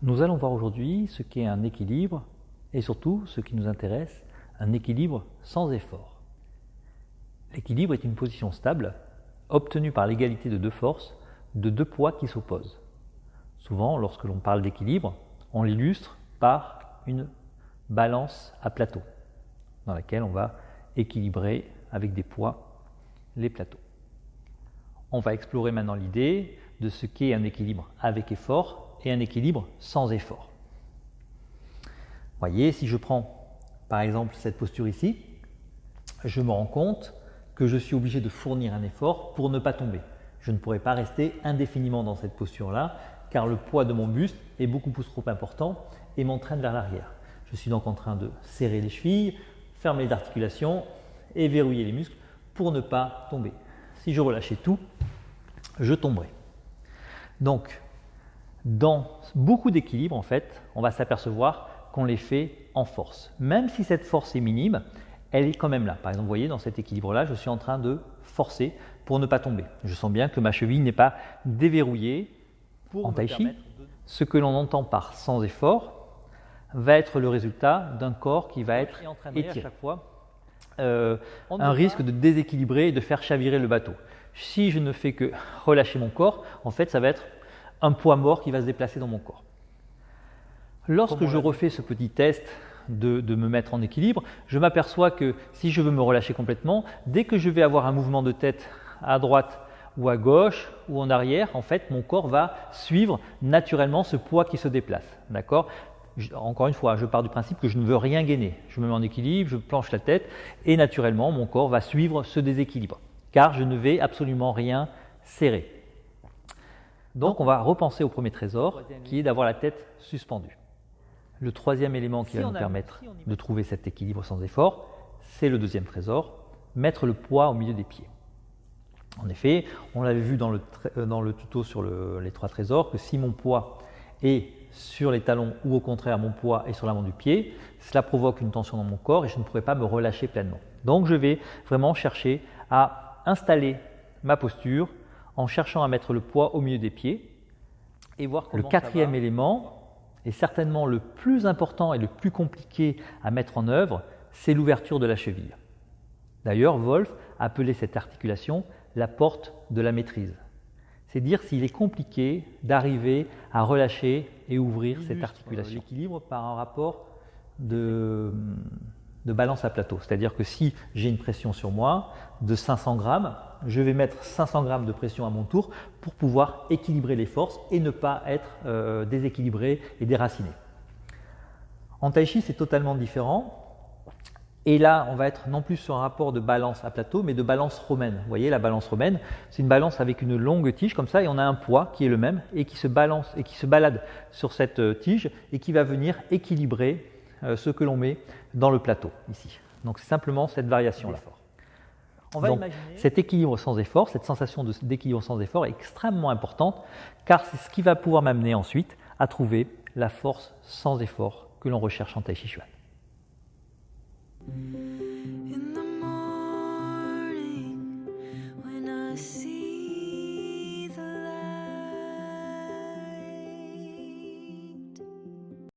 Nous allons voir aujourd'hui ce qu'est un équilibre et surtout, ce qui nous intéresse, un équilibre sans effort. L'équilibre est une position stable obtenue par l'égalité de deux forces, de deux poids qui s'opposent. Souvent, lorsque l'on parle d'équilibre, on l'illustre par une balance à plateau, dans laquelle on va équilibrer avec des poids les plateaux. On va explorer maintenant l'idée de ce qu'est un équilibre avec effort et un équilibre sans effort. Voyez, si je prends par exemple cette posture ici, je me rends compte que je suis obligé de fournir un effort pour ne pas tomber. Je ne pourrai pas rester indéfiniment dans cette posture-là, car le poids de mon buste est beaucoup trop important et m'entraîne vers l'arrière. Je suis donc en train de serrer les chevilles, fermer les articulations et verrouiller les muscles pour ne pas tomber. Si je relâchais tout, je tomberais. Donc, dans beaucoup d'équilibres, en fait, on va s'apercevoir qu'on les fait en force. Même si cette force est minime, elle est quand même là. Par exemple, vous voyez, dans cet équilibre-là, je suis en train de forcer pour ne pas tomber. Je sens bien que ma cheville n'est pas déverrouillée. En tai chi, ce que l'on entend par sans effort va être le résultat d'un corps qui va être étiré. À chaque fois, un risque de déséquilibrer et de faire chavirer le bateau. Si je ne fais que relâcher mon corps, en fait, ça va être un poids mort qui va se déplacer dans mon corps. Lorsque je refais ce petit test de me mettre en équilibre, je m'aperçois que si je veux me relâcher complètement, dès que je vais avoir un mouvement de tête à droite ou à gauche ou en arrière, en fait, mon corps va suivre naturellement ce poids qui se déplace. D'accord ? Encore une fois, je pars du principe que je ne veux rien gainer. Je me mets en équilibre, je planche la tête et naturellement, mon corps va suivre ce déséquilibre, car je ne vais absolument rien serrer. Donc, on va repenser au premier trésor, qui est d'avoir la tête suspendue. Le troisième élément qui va nous permettre de trouver cet équilibre sans effort, c'est le deuxième trésor, mettre le poids au milieu des pieds. En effet, on l'avait vu dans le tuto sur les trois trésors, que si mon poids est sur les talons ou au contraire mon poids est sur l'avant du pied, cela provoque une tension dans mon corps et je ne pourrai pas me relâcher pleinement. Donc, je vais vraiment chercher à installer ma posture en cherchant à mettre le poids au milieu des pieds et voir comment. Le quatrième élément est certainement le plus important et le plus compliqué à mettre en œuvre, c'est l'ouverture de la cheville. D'ailleurs, Wolf appelait cette articulation la porte de la maîtrise. C'est dire s'il est compliqué d'arriver à relâcher et ouvrir cette articulation. L'équilibre par un rapport de balance à plateau. C'est-à-dire que si j'ai une pression sur moi de 500 grammes, je vais mettre 500 grammes de pression à mon tour pour pouvoir équilibrer les forces et ne pas être déséquilibré et déraciné. En tai chi, c'est totalement différent. Et là, on va être non plus sur un rapport de balance à plateau, mais de balance romaine. Vous voyez, la balance romaine, c'est une balance avec une longue tige comme ça, et on a un poids qui est le même et qui se balance et qui se balade sur cette tige et qui va venir équilibrer ce que l'on met dans le plateau ici. Donc c'est simplement cette variation-là. Donc cet équilibre sans effort, cette sensation d'équilibre sans effort est extrêmement importante, car c'est ce qui va pouvoir m'amener ensuite à trouver la force sans effort que l'on recherche en Tai Chi Chuan.